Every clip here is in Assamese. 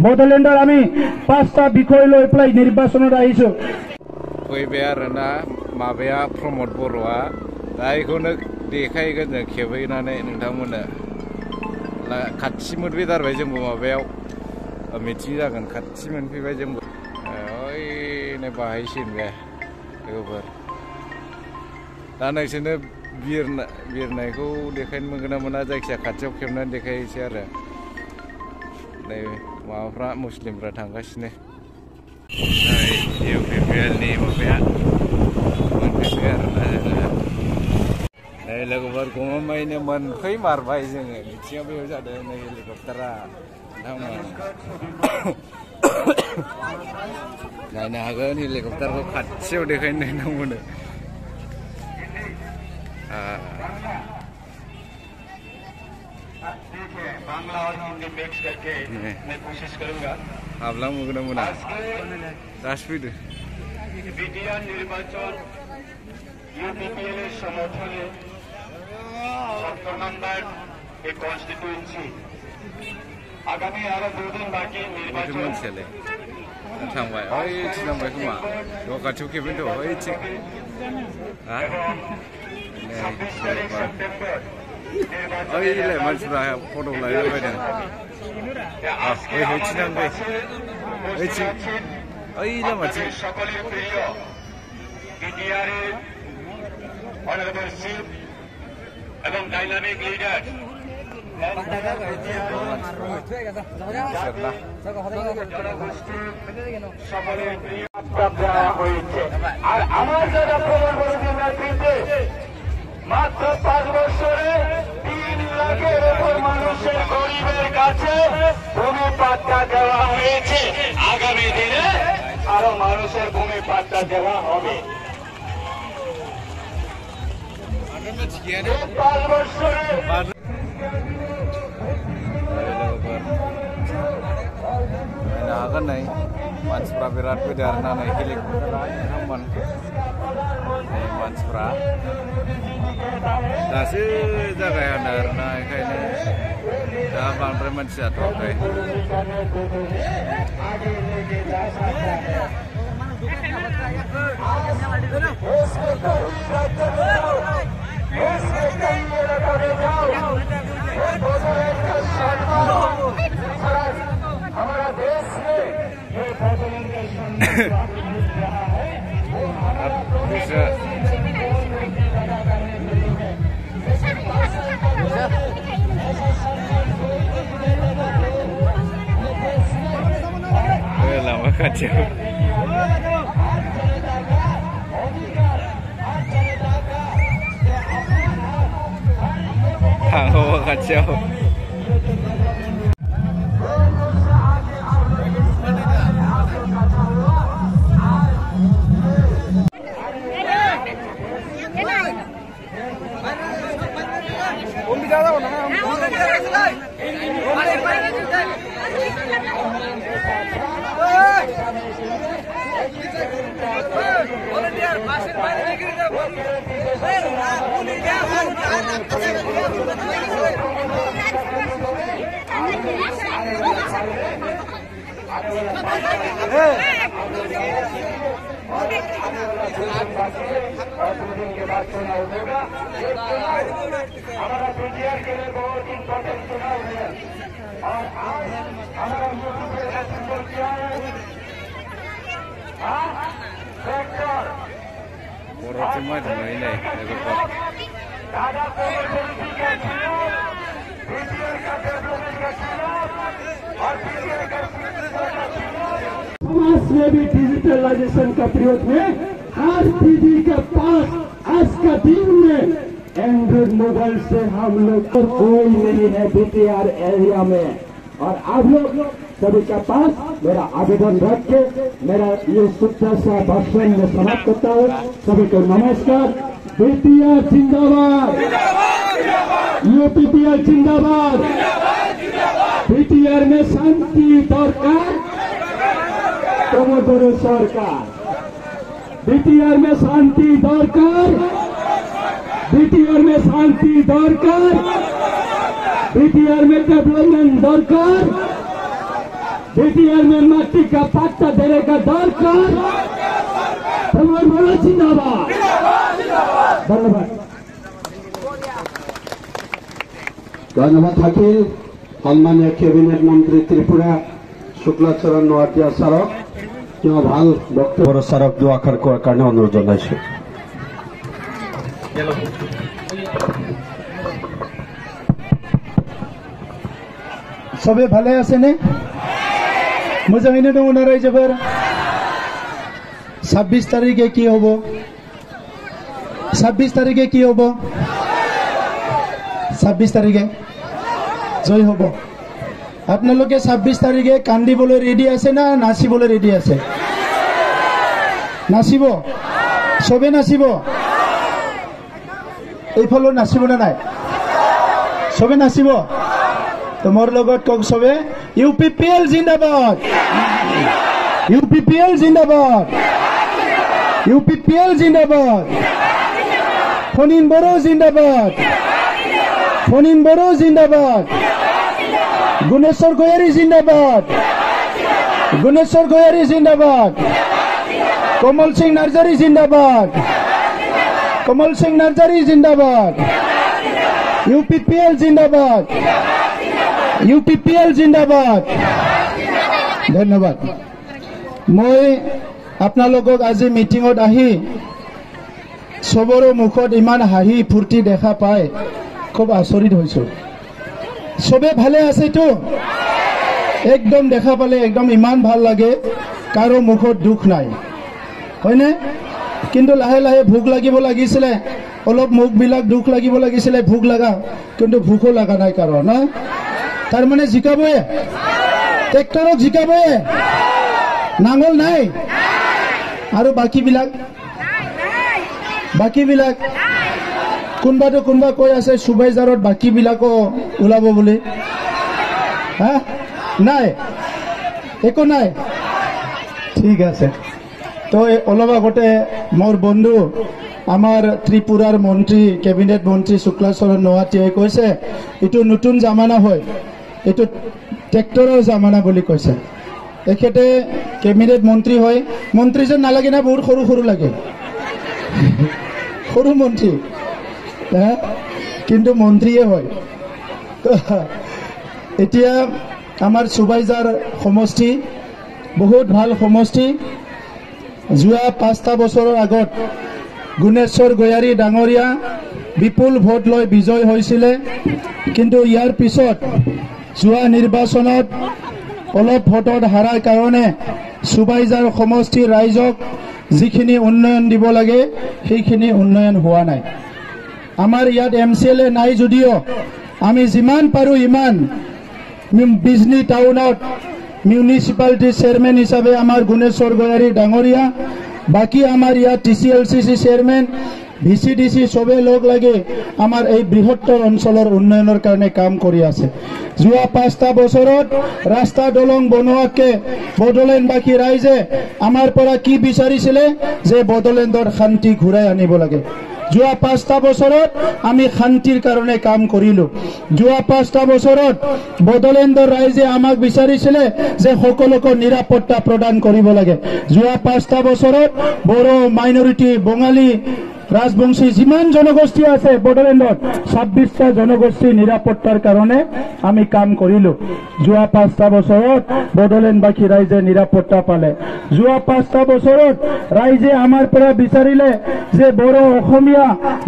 बडलेण्डर आमी 5टा बिखय লৈ পেলাই নির্বাচনত আহিছো फैबाय आरोना माबाया प्रमद बर'आ दा बेखौनो देखायगोन जों खेबहैनानै नोंथांमोननो खाथि मोनफैथारबाय जोंबो माबायाव मिटिं जागोन खाथि मोनफैबाय जोंबो ओइनो बाहायसिगोन बे लोगोफोर दा नोंसोरनो बिरनायखौ देखायनो मोनगोन ना मोना जायखिजाया खाथियाव खेबनानै देखायनोसै आरो नै माबाफ्रा मुस्लिमफ्रा थांगासिनो इउपिपिएलनि माबाया मोनफैबाय आरोना जोङो नै लोगोफोर गमामायैनो मोनफैमारबाय जोङो मिथिङा बेयाव जादों नै हेलिकप्टारा नोंथांमोन नायनो हागोन हेलिकप्टारखौ खाथियाव देखायनो नोंथांमोननो बांग्ला और हिंदी मिक्स करके मैं कोशिश करूंगा हाबला मोगना मोना दास फैदो बीटीआर निर्वाचन यूपीपीएल এর সমর্থনে 70 নম্বর এই কনস্টিটিউয়েন্সি আগামী আরো 2 দিন বাকি নির্বাচন ছেলে थांबाय ओइथिं थांबाय खोमा द खाथियाव खेबैथ' ओइथिं हा ओइलाय मानसिफ्रा फट' लायलाबायदों ओइथिं थांबाय ओइथिं ओइ लामाथिं সকলের প্রিয় বিটিআর এর অনারেবল চিফ এবং ডাইনামিক লিডার সকলের প্রিয় দেওয়া হয়েছে আর আমার যারা প্রধানমন্ত্রীর নেতৃত্বে মাত্র 5 বছরে 3 লাখের উপর মানুষের গরিবের কাছে ভূমি পাট্টা দেওয়া হয়েছে আগামী দিনে আরো মানুষের ভূমি পাট্টা দেওয়া হবে 5 বছরে hagan नै मानसिफ्रा बिराद फैदों आरोना नै हेलिकप्टारा नोंथांमोन नै मानसिफ्रा दासो जागायहांदों आरोना ओंखायनो दा बांद्राय मानसि जाथ'वाखै हमारा देश में ये बदलन का lama kacau hawa kacau हमारा बीटीआर के लिए बहुत इम्पोर्टेंट चुनाव है और आज हमारा यूपी का सिंबल क्या है ट्रैक्टर दादा पॉलिसी का चुनाव बीटीआर का डेवलपमेंट का चुनाव और बीटीआर का समाज में भी डिजिटलाइजेशन का प्रयोग में हर दीदी के पास आज का दिन में एंड्रॉइड मोबाइल से हम लोग कोई नहीं है बीटीआर एरिया में और आप लोग सभी के पास मेरा आवेदन रख के मेरा ये सूत्र सा भाषण में समाप्त करता हूँ। सभी को नमस्कार। बीटीआर जिंदाबाद, यूपीपीएल जिंदाबाद। बीटीआर में शांति दरकार, प्रमोद सरकार। बीटीआर में शांति दरकार, बीटीआर में शांति दरकार, बीटीआर में डेवलपमेंट दरकार, बीटीआर में माटी का पट्टा देने का दरकार प्रमोद बोलो जिंदाबाद धन्यवाद धन्यवाद থাকিল सम्मानीय कैबिनेट मंत्री त्रिपुरा शुक्लाचरण नोवाटिया सारक ভাল বক্তব্য সারক দুআখার কোৱাৰ কাৰণে অনুৰোধ জনাইছো সবে ভালে আছে নে মোজাইনে দङ না রাইজোফोर 26 তারিখে কি হবে 26 তারিখে কি হবে 26 তারিখে জয় হবে আপোনালোকে 26 তারিখে কান্দিবলৈ রেডি আছে না নাচিবলৈ রেডি আছে নাচিব সবে নাচিব এইফালে নাচিব না নাই সবে নাচিব তোমার লগত কক সবে ইউপিপিএল জিন্দাবাদ ইউপিপিএল জিন্দাবাদ ইউপিপিএল জিন্দাবাদ ফণীন বড়ো জিন্দাবাদ ফণীন বড়ো জিন্দাবাদ गुणेश्वर गोयारी जिंदाबाद गुणेश्वर गोयारी जिंदाबाद कमल सिंह नार्जारी जिंदाबाद कमल सिंह नार्जारी जिंदाबाद यूपीपीएल जिंदाबाद यूपीपीएल जिंदाबाद धन्यवाद मैं आपनालोকক আজি মিটিংত আহি সবৰে মুখত ইমান হাঁহি ফূৰ্তি দেখা পাই খুব আচৰিত হৈছো সবে ভালে আছে তো একদম দেখা পালে একদম ইমান ভাল লাগে কারো মুখত দুখ নাই হয়নে কিন্তু লাহে লাহে ভোক লাগিব লাগিছিলে অলপ মুখ বিলাক দুখ লাগিব লাগিছিলে ভোক লাগা কিন্তু ভোকো লাগা নাই কারো না তার মানে জিকাবয়ে ট্ৰেক্টৰক জিকাবয়ে নাঙল নাই আৰু বাকি বিলাক কোনবাটো কোনবা কৈ আছে সুবাইজাৰত বাকি বিলাকো ওলাব বুলি হা নাই একো নাই ঠিক আছে তো অলপ আগতে মোৰ বন্ধু আমাৰ ত্ৰিপুৰাৰ মন্ত্ৰী কেবিনেট মন্ত্ৰী শুক্লাচৰণ নৱাটিয়াই কৈছে এটো নতুন জামানা হয় এটো ট্ৰেক্টৰৰ জামানা বুলি কৈছে এখেতে কেবিনেট মন্ত্ৰী হয় মন্ত্ৰী যেন নালাগে না বহুত সৰু সৰু লাগে সৰু মন্ত্ৰী কিন্তু মন্ত্ৰীয়ে হয় এতিয়া আমাৰ সুবাইজাৰ সমষ্টি বহুত ভাল সমষ্টি যোৱা 5টা বছৰৰ আগত গুণেশ্বৰ গোয়াৰী ডাঙৰীয়া বিপুল ভোট লৈ বিজয় হৈছিলে কিন্তু ইয়াৰ পিছত যোৱা নিৰ্বাচনত অলপ ভোটত হাৰাৰ কাৰণে সুবাইজাৰ সমষ্টি ৰাইজক যিখিনি উন্নয়ন দিব লাগে সেইখিনি উন্নয়ন হোৱা নাই আমাৰ ইয়াত এমসিএলএ নাই যদিও আমি যিমান পাৰো ইমান বিজনী টাউনত মিউনিসিপালিটি চেয়াৰম্যান হিসাবে আমাৰ গুণেশ্বৰ গোয়াৰী ডাঙৰীয়া বাকি আমাৰ ইয়াত টিসিএলসিসি চেয়াৰম্যান ভিসিডিসি সবে লগ লাগে আমাৰ এই বৃহত্তৰ অঞ্চলৰ উন্নয়নৰ কাৰণে কাম কৰি আছে যোৱা 5টা বছৰত ৰাস্তা দলং বনোৱাকে বড়োলেণ্ডবাসী ৰাইজে আমাৰ পৰা কি বিচাৰিছিলে যে বড়োলেণ্ডৰ শান্তি ঘূৰাই আনিব লাগে যোৱা 5টা বছৰত আমি শান্তিৰ কাৰণে কাম কৰিলো যোৱা 5টা বছৰত বড়োলেণ্ডৰ ৰাইজে আমাক বিচাৰিছিলে যে সকলোকে নিৰাপত্তা প্ৰদান কৰিব লাগে যোৱা 5টা বছৰত বড়ো মাইনৰিটি বঙালী ৰাজবংশী যিমান জনগোষ্ঠী আছে বড়োলেণ্ডত 26টা জনগোষ্ঠী নিৰাপত্তাৰ কাৰণে আমি কাম কৰিলো যোৱা 5টা বছৰত বড়োলেণ্ডবাসী ৰাইজে নিৰাপত্তা পালে যোৱা 5টা বছৰত ৰাইজে আমাৰ পৰা বিচাৰিলে যে বড়ো অসমীয়া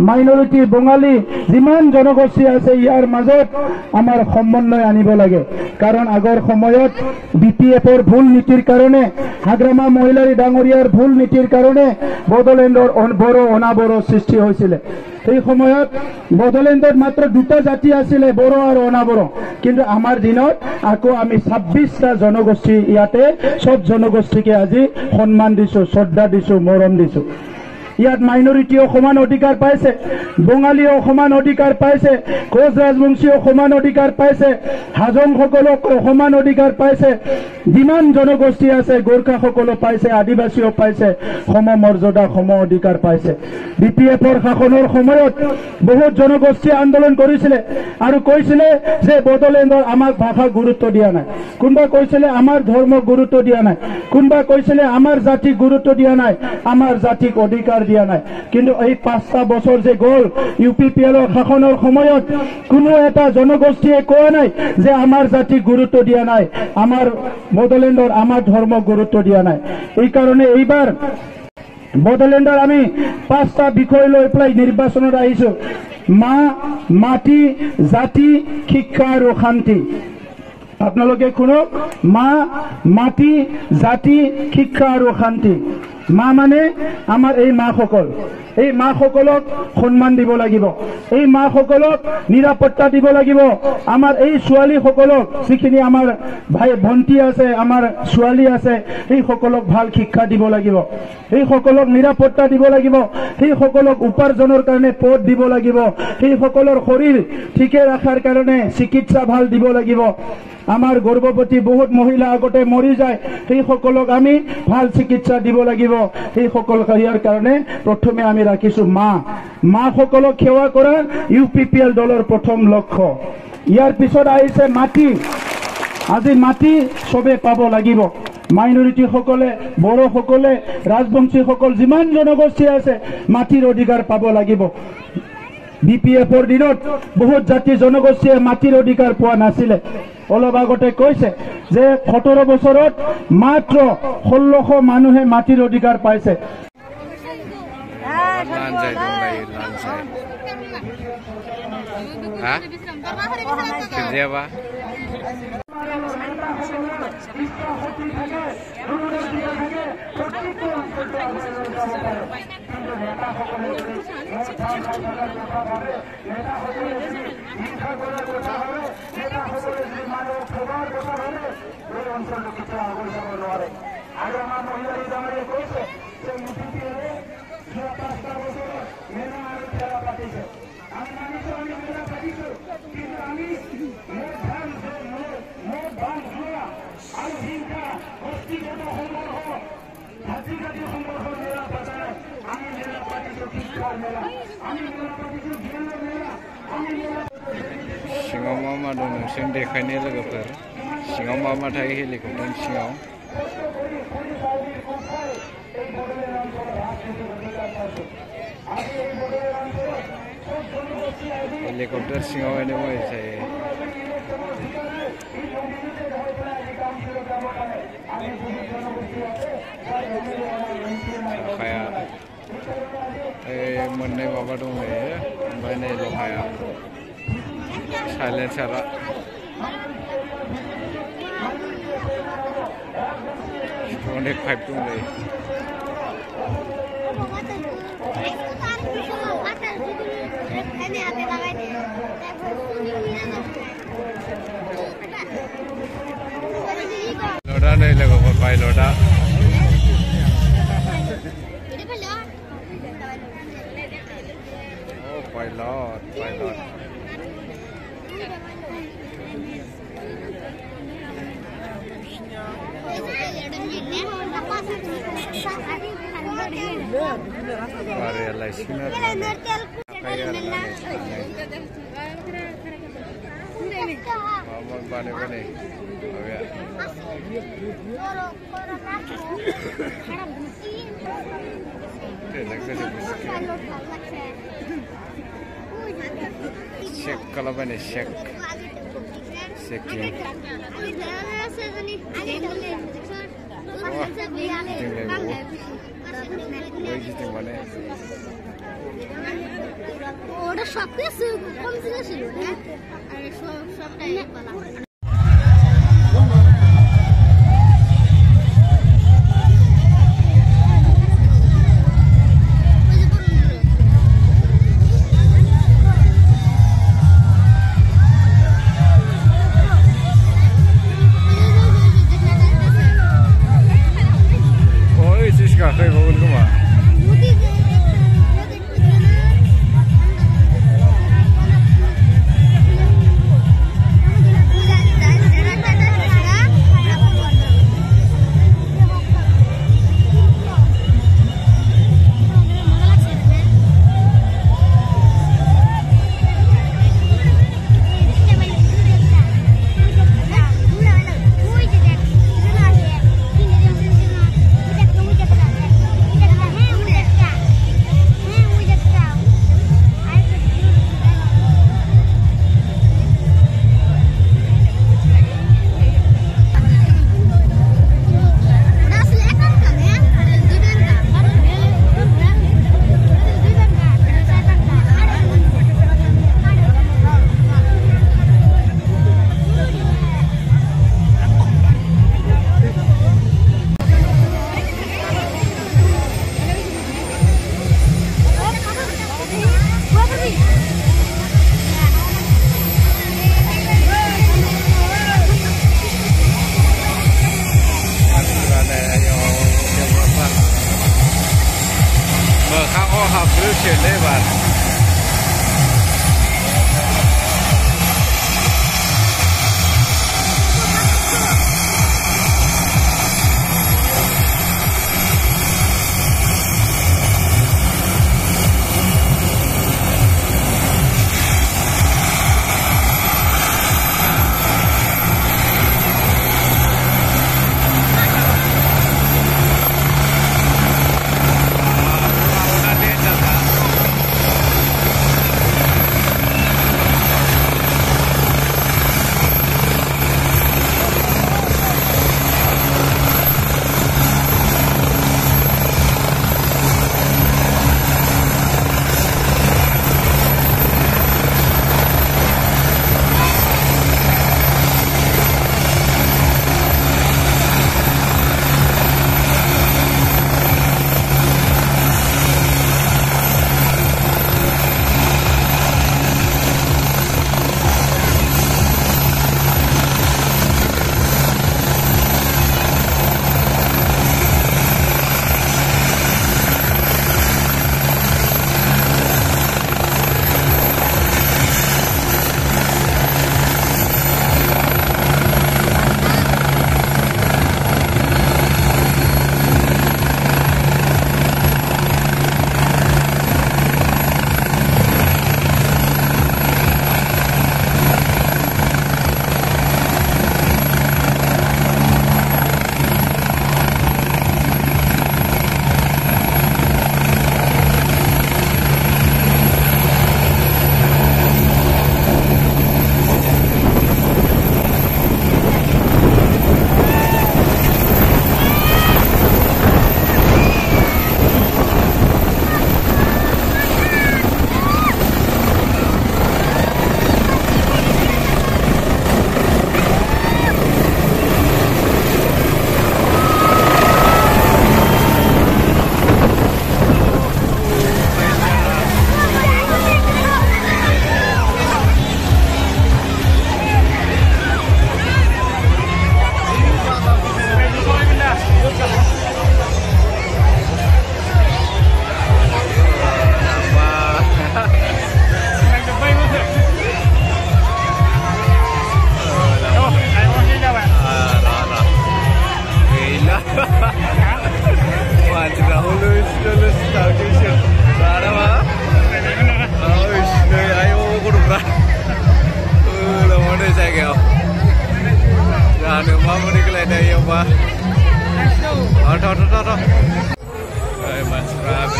মাইনৰিটি বঙালী যিমান জনগোষ্ঠী আছে ইয়াৰ মাজত আমাৰ সমন্বয় আনিব লাগে কাৰণ আগৰ সময়ত বিপিএফৰ ভুল নীতিৰ কাৰণে হাগ্ৰামা মহিলাৰী ডাঙৰীয়াৰ ভুল নীতিৰ কাৰণে বড়োলেণ্ডৰ বড়ো অনাবড়ো সৃষ্টি হয়েছিল এই সময়ত বড়োলেণ্ডত মাত্র 2টা জাতি আছিল বড়ো আর অনাবড়ো কিন্তু আমার দিনত আকৌ আমি 26টা জনগোষ্ঠী ইয়াতে সব জনগোষ্ঠীকে আজি সম্মান দিছো শ্ৰদ্ধা দিছো মৰম দিছো ইয়াত মাইনৰিটিও সমান অধিকাৰ পাইছে, বঙালীও সমান অধিকাৰ পাইছে, কোচ ৰাজবংশীও সমান অধিকাৰ পাইছে, হাজংসকলক সমান অধিকাৰ পাইছে, যিমান জনগোষ্ঠী আছে গোৰ্খাসকলো পাইছে, আদিবাসীও পাইছে, সম মৰ্যাদা সম অধিকাৰ পাইছে। BPFৰ শাসনৰ সময়ত বহুত জনগোষ্ঠী আন্দোলন কৰিছিলে আৰু কৈছিলে যে বড়োলেণ্ডৰ আমাক ভাষা গুৰুত্ব দিয়া নাই, কোনোবা কৈছিলে আমাৰ ধৰ্মক গুৰুত্ব দিয়া নাই, কোনোবা কৈছিলে আমাৰ জাতিক গুৰুত্ব দিয়া নাই, আমাৰ জাতিক অধিকাৰ দিয়া নাই। কিন্তু এই 5টা বছৰ যে গ'ল UPPLৰ শাসনৰ সময়ত কোনো এটা জনগোষ্ঠীয়ে কোৱা নাই যে আমাৰ জাতিক গুৰুত্ব দিয়া নাই, আমাৰ বড়োলেণ্ডৰ আমাৰ ধৰ্মক গুৰুত্ব দিয়া নাই। এইকাৰণে এইবাৰ বড়োলেণ্ডৰ আমি 5টা বিষয় লৈ পেলাই নিৰ্বাচনত আহিছো: মাটি, জাতি, শিক্ষা আৰু শান্তি। আপোনালোকে শুনক, মাটি, জাতি, শিক্ষা আৰু শান্তি। মানে আমাৰ এই মাসকল, এই মাসকলক সন্মান দিব লাগিব, এই মাসকলক নিৰাপত্তা দিব লাগিব, আমাৰ এই ছোৱালীসকলক, যিখিনি আমাৰ ভাই ভণ্টি আছে, আমাৰ ছোৱালী আছে, সেইসকলক ভাল শিক্ষা দিব লাগিব, সেইসকলক নিৰাপত্তা দিব লাগিব, সেইসকলক উপাৰ্জনৰ কাৰণে পথ দিব লাগিব, সেইসকলৰ শৰীৰ ঠিকে ৰখাৰ কাৰণে চিকিৎসা ভাল দিব লাগিব। আমাৰ গৰ্ভৱতী বহুত মহিলা আগতে মৰি যায়, সেইসকলক আমি ভাল চিকিৎসা দিব লাগিব। সেইসকল ইয়াৰ কাৰণে প্ৰথমে আমি ৰাখিছো মাসকলক সেৱা কৰা UPPL দলৰ প্ৰথম লক্ষ্য। ইয়াৰ পিছত আহিছে মাটি। আজি মাটি চবে পাব লাগিব, মাইনৰিটিসকলে, বড়োসকলে, ৰাজবংশীসকল, যিমান জনগোষ্ঠী আছে মাটিৰ অধিকাৰ পাব লাগিব। BPFৰ দিনত বহুত জাতি জনগোষ্ঠীয়ে মাটিৰ অধিকাৰ পোৱা নাছিলে। অলপ আগতে কৈছে যে 17 বছৰত মাত্ৰ 1600 মানুহে মাটিৰ অধিকাৰ পাইছে। सिङाव मा दं नोंसोर देखायनो लोगोफोर? सिङाव मा थायो हेलिकप्टारनि सिङाव? हेलिकप्टार सिङाव एने मा थायो? लहाया मोननै माबा दं ओमफ्राय नै लहाया साइलेन्सारा अनेक पाइप दं लड़ा नहीं लगा पाइलटा पाइलट बने शेक कला बने शेक शेकिंग মানে ওটা সব কিছু কম ছিল না আর সবটাই বলা Café, vamos tomar. lebar.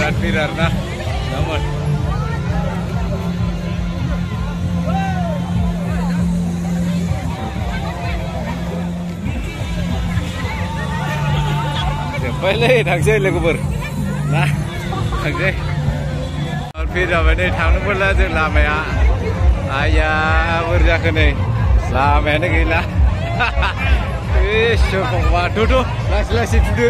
Berat virar nah, namun पहले थांसै लोगोफोर ना थांसै जाबाय नै थांनोबोला जों लामाया आया बोरै जाखो नै लामायानो गैला इसोर भगबान थु लासै लासै थुदो